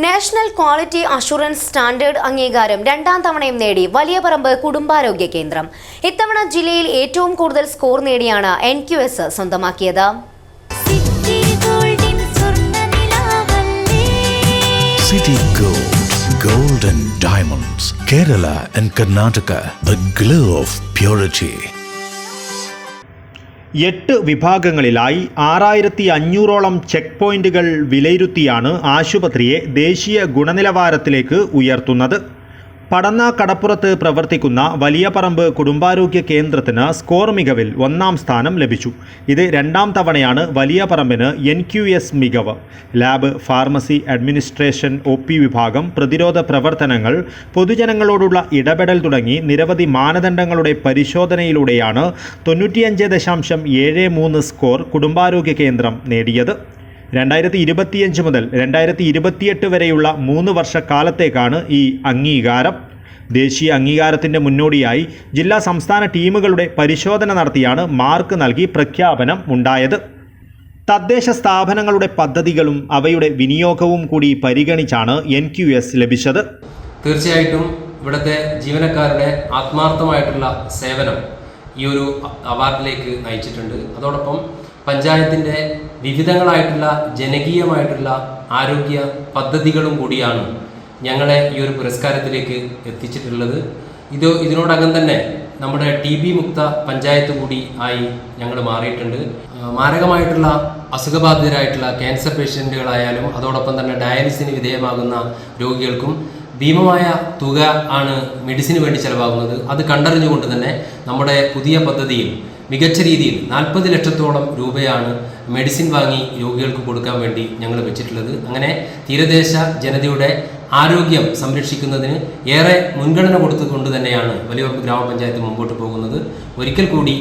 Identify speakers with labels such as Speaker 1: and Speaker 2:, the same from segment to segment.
Speaker 1: National quality assurance standard അംഗീകാരം രണ്ടാം തവണയും നേടി വലിയപറമ്പ് കുടുംബാരോഗ്യ കേന്ദ്രം. ഇത്തവണ ജില്ലയിൽ ഏറ്റവും കൂടുതൽ സ്കോർ നേടിയാണ് NQS സ്വന്തമാക്കിയത്.
Speaker 2: City Gold and Diamonds, Kerala and Karnataka, the glow of purity.
Speaker 3: 8 വിഭാഗങ്ങളിലായി 6500ഓളം check പോയിന്റുകൾ വിലയിരുത്തിയാണ് ആശുപത്രിയെ ദേശീയ ഗുണനിലവാരത്തിലേക്ക് ഉയർത്തുന്നത്. പടന്ന കടപ്പുറത്ത് പ്രവർത്തിക്കുന്ന വലിയപറമ്പ് കുടുംബാരോഗ്യ കേന്ദ്രത്തിന് സ്കോർ മികവിൽ 1ാം സ്ഥാനം ലഭിച്ചു. ഇത് രണ്ടാം തവണയാണ് വലിയപറമ്പിന് NQS മികവ്. ലാബ്, ഫാർമസി, അഡ്മിനിസ്ട്രേഷൻ, OP വിഭാഗം, പ്രതിരോധ പ്രവർത്തനങ്ങൾ, പൊതുജനങ്ങളോടുള്ള ഇടപെടൽ തുടങ്ങി നിരവധി മാനദണ്ഡങ്ങളുടെ പരിശോധനയിലൂടെയാണ് 95.73 സ്കോർ കുടുംബാരോഗ്യ കേന്ദ്രം നേടിയത്. 2025 മുതൽ 2028 വരെയുള്ള 3 വർഷക്കാലത്തേക്കാണ് ഈ അംഗീകാരം. ദേശീയ അംഗീകാരത്തിൻ്റെ മുന്നോടിയായി ജില്ലാ സംസ്ഥാന ടീമുകളുടെ പരിശോധന നടത്തിയാണ് മാർക്ക് നൽകി പ്രഖ്യാപനം ഉണ്ടായത്. തദ്ദേശ സ്ഥാപനങ്ങളുടെ പദ്ധതികളും അവയുടെ വിനിയോഗവും കൂടി പരിഗണിച്ചാണ് NQS ലഭിച്ചത്.
Speaker 4: തീർച്ചയായിട്ടും ഇവിടുത്തെ ജീവനക്കാരുടെ ആത്മാർത്ഥമായിട്ടുള്ള സേവനം ഈ ഒരു അവാർഡിലേക്ക് നയിച്ചിട്ടുണ്ട്. അതോടൊപ്പം പഞ്ചായത്തിൻ്റെ വിവിധങ്ങളായിട്ടുള്ള ജനകീയമായിട്ടുള്ള ആരോഗ്യ പദ്ധതികളും കൂടിയാണ് ഞങ്ങളെ ഈ ഒരു പുരസ്കാരത്തിലേക്ക് എത്തിച്ചിട്ടുള്ളത്. ഇതിനോടകം തന്നെ നമ്മുടെ TB മുക്ത പഞ്ചായത്ത് കൂടി ആയി ഞങ്ങൾ മാറിയിട്ടുണ്ട്. മാരകമായിട്ടുള്ള അസുഖബാധിതരായിട്ടുള്ള ക്യാൻസർ പേഷ്യൻറ്റുകളായാലും അതോടൊപ്പം തന്നെ ഡയാലിസിന് വിധേയമാകുന്ന രോഗികൾക്കും ഭീമമായ തുക ആണ് മെഡിസിന് വേണ്ടി ചിലവാകുന്നത്. അത് കണ്ടറിഞ്ഞുകൊണ്ട് തന്നെ നമ്മുടെ പുതിയ പദ്ധതിയിൽ മികച്ച രീതിയിൽ 40 ലക്ഷത്തോളം രൂപയാണ് മെഡിസിൻ വാങ്ങി രോഗികൾക്ക് കൊടുക്കാൻ വേണ്ടി ഞങ്ങൾ വെച്ചിട്ടുള്ളത്. അങ്ങനെ തീരദേശ ജനതയുടെ ആരോഗ്യം സംരക്ഷിക്കുന്നതിന് ഏറെ മുൻഗണന കൊടുത്തുകൊണ്ട് തന്നെയാണ് വലിയപറമ്പ് ഗ്രാമപഞ്ചായത്ത് മുമ്പോട്ട് പോകുന്നത്. ഒരിക്കൽ കൂടി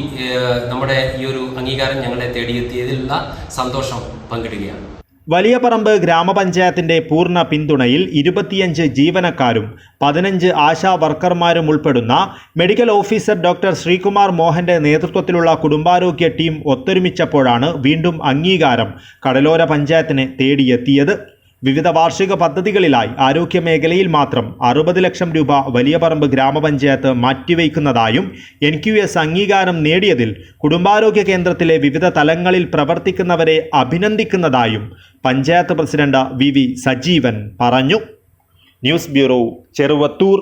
Speaker 4: നമ്മുടെ ഈ ഒരു അംഗീകാരം ഞങ്ങളെ തേടിയെത്തിയതിലുള്ള സന്തോഷം പങ്കിടുകയാണ്.
Speaker 3: വലിയപറമ്പ് ഗ്രാമപഞ്ചായത്തിൻ്റെ പൂർണ്ണ പിന്തുണയിൽ 25 ജീവനക്കാരും 15 ആശാ വർക്കർമാരും ഉൾപ്പെടുന്ന മെഡിക്കൽ ഓഫീസർ ഡോക്ടർ ശ്രീകുമാർ മോഹൻ്റെ നേതൃത്വത്തിലുള്ള കുടുംബാരോഗ്യ ടീം ഒത്തൊരുമിച്ചപ്പോഴാണ് വീണ്ടും അംഗീകാരം കടലോര പഞ്ചായത്തിനെ തേടിയെത്തിയത്. വിവിധ വാർഷിക പദ്ധതികളിലായി ആരോഗ്യ മേഖലയിൽ മാത്രം 60 ലക്ഷം രൂപ വലിയപറമ്പ് ഗ്രാമപഞ്ചായത്ത് മാറ്റിവെക്കുന്നതായും NQS അംഗീകാരം നേടിയതിൽ കുടുംബാരോഗ്യ കേന്ദ്രത്തിലെ വിവിധ തലങ്ങളിൽ പ്രവർത്തിക്കുന്നവരെ അഭിനന്ദിക്കുന്നതായും പഞ്ചായത്ത് പ്രസിഡന്റ് VV സജീവൻ പറഞ്ഞു. News bureau, Cheruvathur.